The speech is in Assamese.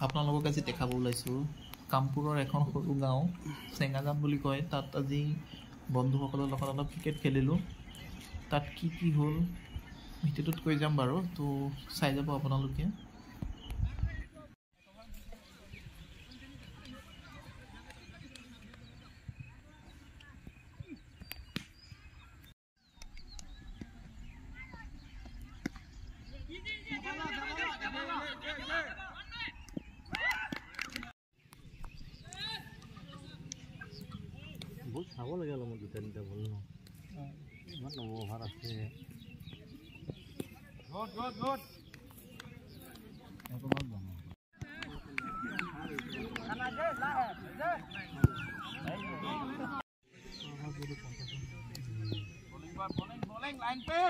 আপোনালোকক আজি দেখাব ওলাইছোঁ কামপুৰৰ এখন সৰু গাঁও চেঙাজান বুলি কয়। তাত আজি বন্ধুসকলৰ লগত অলপ ক্ৰিকেট খেলিলোঁ। তাত কি হ'ল ভিডিঅ'টোত কৈ যাম বাৰু, তো চাই যাব আপোনালোকে। বল চাব লাগে অলপ দুটা তিনিটা বল ন ইমান অভাৰ আছে bowling line pe